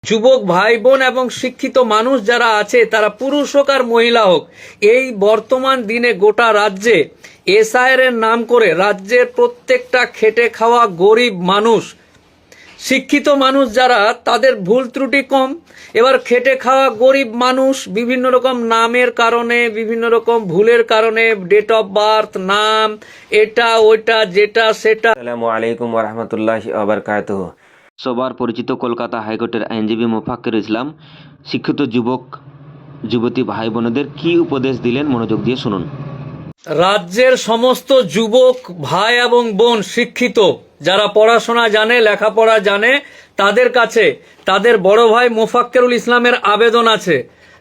যুবক ভাই বোন এবং শিক্ষিত মানুষ যারা আছে তারা পুরুষ হোক আর মহিলা হোক, এই বর্তমান দিনে গোটা রাজ্যে এসআইআর এর নাম করে রাজ্যের প্রত্যেকটা খেটে খাওয়া গরিব মানুষ, শিক্ষিত মানুষ যারা তাদের ভুল ত্রুটি কম, এবার খেটে খাওয়া গরিব মানুষ বিভিন্ন রকম নামের কারণে, বিভিন্ন রকম ভুলের কারণে, ডেট অফ বার্থ, নাম, এটা ওইটা যেটা সেটা। আসসালামু আলাইকুম ওয়া রাহমাতুল্লাহি ওয়া বারাকাতুহু। সবার পরিচিত কলকাতা হাইকোর্টের আইনজীবী মোফাক্কের ইসলাম শিক্ষিত যুবক যুবতী ভাই বোনদের কি উপদেশ দিলেন, মনোযোগ দিয়ে শুনুন। রাজ্যের সমস্ত যুবক ভাই এবং বোন শিক্ষিত যারা পড়াশোনা জানে, লেখাপড়া জানে, তাদের কাছে তাদের বড় ভাই মোফাক্কেরুল ইসলামের আবেদন আছে,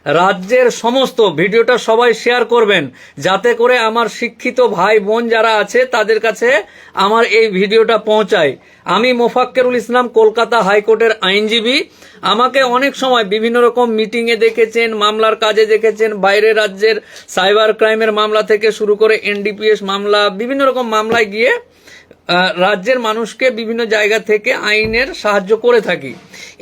রাজ্যের সমস্ত ভিডিওটা সবাই শেয়ার করবেন যাতে করে আমার শিক্ষিত ভাই বোন যারা আছে তাদের কাছে আমার এই ভিডিওটা পৌঁছায়। আমি মোফাক্কেরুল ইসলাম, কলকাতা হাইকোর্টের আইনজীবী। আমাকে অনেক সময় বিভিন্ন রকম মিটিংয়ে দেখেছেন, মামলার কাজে দেখেছেন, বাইরের রাজ্যের সাইবার ক্রাইমের মামলা থেকে শুরু করে এনডিপিএস মামলা, বিভিন্ন রকম মামলায় গিয়ে রাজ্যের মানুষকে বিভিন্ন জায়গা থেকে আইনের সাহায্য করে থাকি।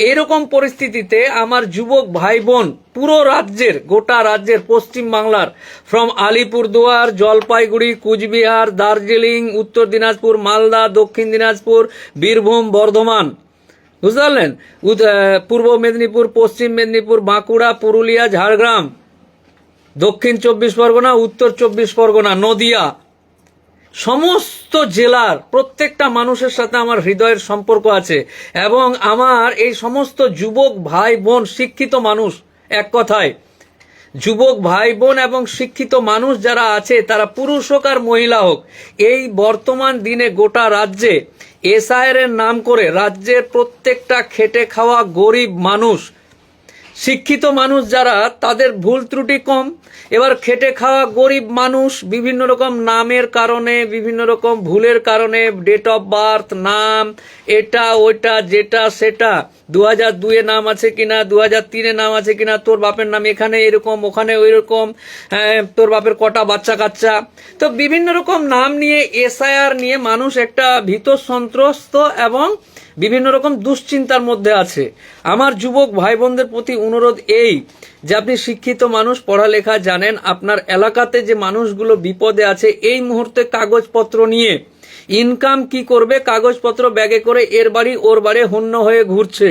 এইরকম পরিস্থিতিতে আমার যুবক ভাই বোন পুরো রাজ্যের, গোটা রাজ্যের, পশ্চিম বাংলার ফ্রম আলিপুরদুয়ার, জলপাইগুড়ি, কুচবিহার, দার্জিলিং, উত্তর দিনাজপুর, মালদা, দক্ষিণ দিনাজপুর, বীরভূম, বর্ধমান, বুঝতে পারলেন, পূর্ব মেদিনীপুর, পশ্চিম মেদিনীপুর, বাঁকুড়া, পুরুলিয়া, ঝাড়গ্রাম, দক্ষিণ 24 পরগনা, উত্তর 24 পরগনা, নদিয়া, সমস্ত জেলার প্রত্যেকটা মানুষের সাথে আমার হৃদয়ের সম্পর্ক আছে। এবং আমার এই সমস্ত যুবক ভাই বোন শিক্ষিত মানুষ, এক কথায় যুবক ভাই বোন এবং শিক্ষিত মানুষ যারা আছে তারা পুরুষ হোক আর মহিলা হোক, এই বর্তমান দিনে গোটা রাজ্যে এসআইআর এর নাম করে রাজ্যের প্রত্যেকটা খেটে খাওয়া গরিব মানুষ, শিক্ষিত মানুষ যারা তাদের ভুল ত্রুটি কম, এবার খেটে খাওয়া গরিব মানুষ বিভিন্ন রকম নামের কারণে, বিভিন্ন রকম ভুলের কারণে, ডেট অফ বার্থ, নাম, এটা ওইটা যেটা সেটা, 2002-এ নাম আছে কিনা, 2003-এ নাম আছে কিনা, তোর বাপের নাম এখানে এরকম ওখানে ওই রকম, তোর বাপের কটা বাচ্চা কাচ্চা, তো বিভিন্ন রকম নাম নিয়ে এসআইআর নিয়ে মানুষ একটা ভীত সন্ত্রস্ত এবং বিভিন্ন রকম দুশ্চিন্তার মধ্যে আছে। আমার যুবক ভাই বোনদের প্রতি অনুরোধ এই যে আপনি শিক্ষিত মানুষ, পড়ালেখা জানেন, আপনার এলাকাতে যে মানুষগুলো বিপদে আছে এই মুহূর্তে কাগজপত্র নিয়ে ইনকাম কি করবে, কাগজপত্র ব্যাগে করে এর বাড়ি ওর বাড়ি হন্য হয়ে ঘুরছে,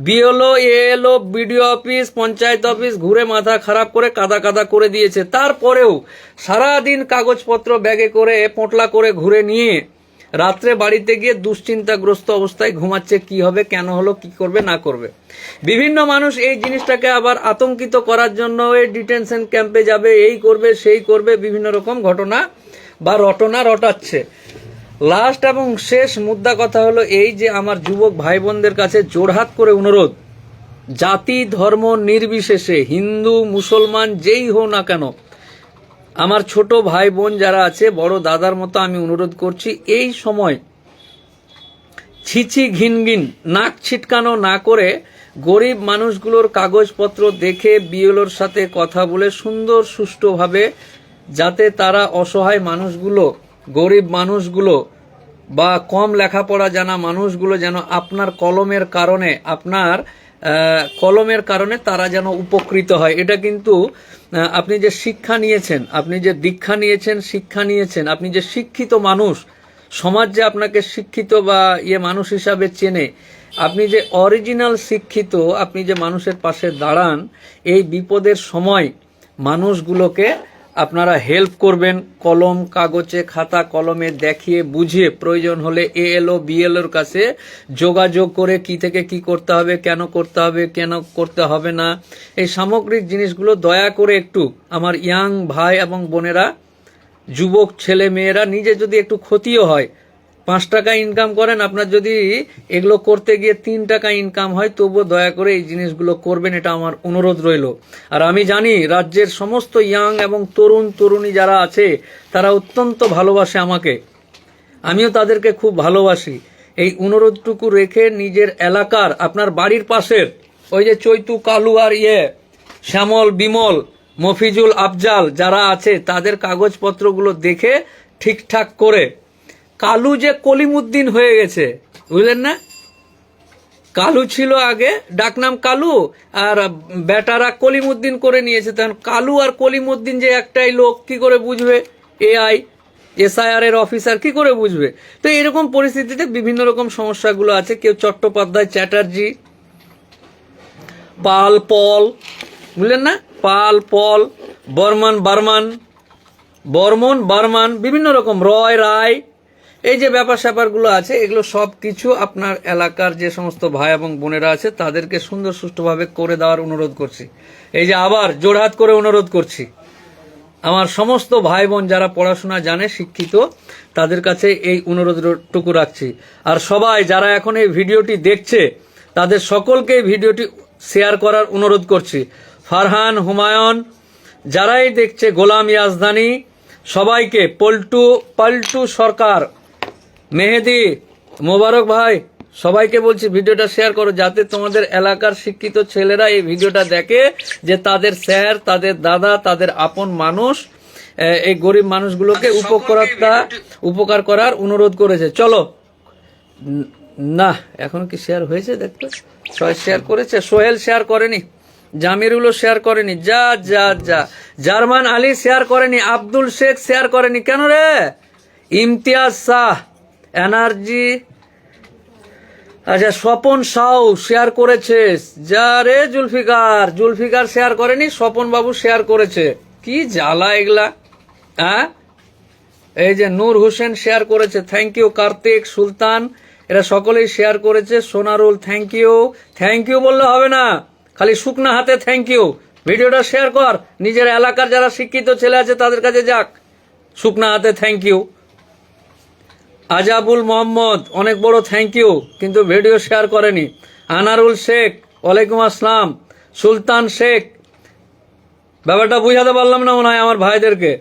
BLO ALO BDO office panchayat office ঘুরে মাথা খারাপ করে কাদা কাদা করে দিয়েছে, তারপরেও সারাদিন কাগজপত্র ব্যাগে করে পোঁটলা করে ঘুরে নিয়ে রাত্রে বাড়িতে গিয়ে দুশ্চিন্তাগ্রস্ত অবস্থায় ঘুমাচ্ছে, কি হবে, কেন হলো, কি করবে না করবে। বিভিন্ন মানুষ এই জিনিসটাকে আবার আতঙ্কিত করার জন্য এই ডিটেনশন ক্যাম্পে যাবে, এই করবে সেই করবে, বিভিন্ন রকম ঘটনা বা রটনা রটাচ্ছে। লাস্ট এবং শেষ মুদ্রা কথা হলো এই যে আমার যুবক ভাই বোনদের কাছে জোড়হাত করে অনুরোধ, জাতি ধর্ম নির্বিশেষে, হিন্দু মুসলমান যেই হো না কেন, আমার ছোট ভাই বোন যারা আছে, বড় দাদার মতো আমি অনুরোধ করছি, এই সময় ছিছি ঘিনঘিন নাক ছিটকানো না করে গরিব মানুষগুলোর কাগজপত্র দেখে বিএলওর সাথে কথা বলে সুন্দর সুষ্ঠুভাবে, যাতে তারা অসহায় মানুষগুলো, গরিব মানুষগুলো বা কম লেখাপড়া জানা মানুষগুলো যেন আপনার কলমের কারণে তারা যেন উপকৃত হয়। এটা কিন্তু আপনি যে শিক্ষা নিয়েছেন, আপনি যে দীক্ষা নিয়েছেন, শিক্ষা নিয়েছেন, আপনি যে শিক্ষিত মানুষ, সমাজ যে আপনাকে শিক্ষিত বা মানুষ হিসাবে চেনে, আপনি যে অরিজিনাল শিক্ষিত, আপনি যে মানুষের পাশে দাঁড়ান, এই বিপদের সময় মানুষগুলোকে আপনারা হেল্প করবেন, কলম কাগজে খাতা কলমে দেখিয়ে বুঝিয়ে, প্রয়োজন হলে এএলও বিএলওর কাছে যোগাযোগ করে কি থেকে কি করতে হবে, কেন করতে হবে, কেন করতে হবে না, এই সামগ্রিক জিনিসগুলো দয়া করে একটু আমার ইয়াং ভাই এবং বোনেরা, যুবক ছেলে মেয়েরা, নিজে যদি একটু ক্ষতিও হয়, 5 টাকা ইনকাম করেন, আপনার যদি এগুলো করতে গিয়ে 3 টাকা ইনকাম হয়, তবুও দয়া করে এই জিনিসগুলো করবেন, এটা আমার অনুরোধ রইল। আর আমি জানি রাজ্যের সমস্ত ইয়াং এবং তরুণ তরুণী যারা আছে তারা অত্যন্ত ভালোবাসে আমাকে, আমিও তাদেরকে খুব ভালোবাসি। এই অনুরোধটুকু রেখে নিজের এলাকার, আপনার বাড়ির পাশের ওই যে চৈতু, কালু আর শ্যামল, বিমল, মফিজুল, আফজাল যারা আছে তাদের কাগজপত্রগুলো দেখে ঠিকঠাক করে, কালু যে কলিমুদ্দিন হয়ে গেছে, বুঝলেন না, কালু ছিল আগে, ডাকনাম কালু, আর বেটারা কলিমুদ্দিন করে নিয়েছে। তখন কালু আর কলিমুদ্দিন যে একটাই লোক, কি করে বুঝবে? এআই এসআইআর এর অফিসার কি করে বুঝবে? তো এরকম পরিস্থিতিতে বিভিন্ন রকম সমস্যাগুলো আছে। কেউ চট্টোপাধ্যায়, চ্যাটার্জি, পাল, পল, বুঝলেন না? পাল, পল, বর্মন, বিভিন্ন রকম, রয়, রায়, এই যে ব্যাপার স্যাপারগুলো আছে, এগুলো সব কিছু আপনার এলাকার যে সমস্ত ভাই এবং বোনেরা আছে তাদেরকে সুন্দর সুষ্ঠুভাবে করে দেওয়ার অনুরোধ করছি। এই যে আবার জোড়হাত করে অনুরোধ করছি, আমার সমস্ত ভাই বোন যারা পড়াশোনা জানে, শিক্ষিত, তাদের কাছে এই অনুরোধটুকু রাখছি। আর সবাই যারা এখন এই ভিডিওটি দেখছে তাদের সকলকে এই ভিডিওটি শেয়ার করার অনুরোধ করছি। ফারহান, হুমায়ুন, যারাই দেখছে, গোলাম ইয়াজদানি, সবাইকে, পল্টু সরকার, মেহেদি, মোবারক ভাই, সবাইকে বলছি ভিডিওটা শেয়ার করো, যাতে তোমাদের এলাকার শিক্ষিত ছেলেরা এই ভিডিওটা দেখে, যে তাদের স্যার, তাদের দাদা, তাদের আপন মানুষ এই গরিব মানুষগুলোকে উপকার করার অনুরোধ করেছে। চলো না, এখন কি শেয়ার হয়েছে দেখতে? শেয়ার করেছে, সোহেল শেয়ার করেনি, জামিরুলও শেয়ার করেনি, যা যা যা, জার্মান আলী শেয়ার করেনি, আব্দুল শেখ শেয়ার করেনি, কেন রে? ইমতিয়াজ শাহ, এনার্জি, আচ্ছা, স্বপন সাউ শেয়ার করেছে, যা রে, জুলফিকার শেয়ার করেনি, স্বপন বাবু শেয়ার করেছে। কি জ্বালা এগুলা, হ্যাঁ? এই যে নূর হোসেন শেয়ার করেছে, থ্যাংক ইউ। কার্তিক, সুলতান, এরা সকলেই শেয়ার করেছে। সোনারুল, থ্যাংক ইউ বললে হবে না, খালি শুকনা হাতে থ্যাংক ইউ। ভিডিওটা শেয়ার কর, নিজের এলাকার যারা শিক্ষিত ছেলে আছে তাদের কাছে যাক, শুকনা হাতে থ্যাংক ইউ। আজাবুল মোহাম্মদ, অনেক বড় থ্যাংক ইউ, কিন্তু ভিডিও শেয়ার করেনি। আনারুল শেখ, ওয়ালাইকুম আসসালাম। সুলতান শেখ, ব্যাপারটা বুঝাতে পারলাম না মনে হয় আমার ভাইদেরকে।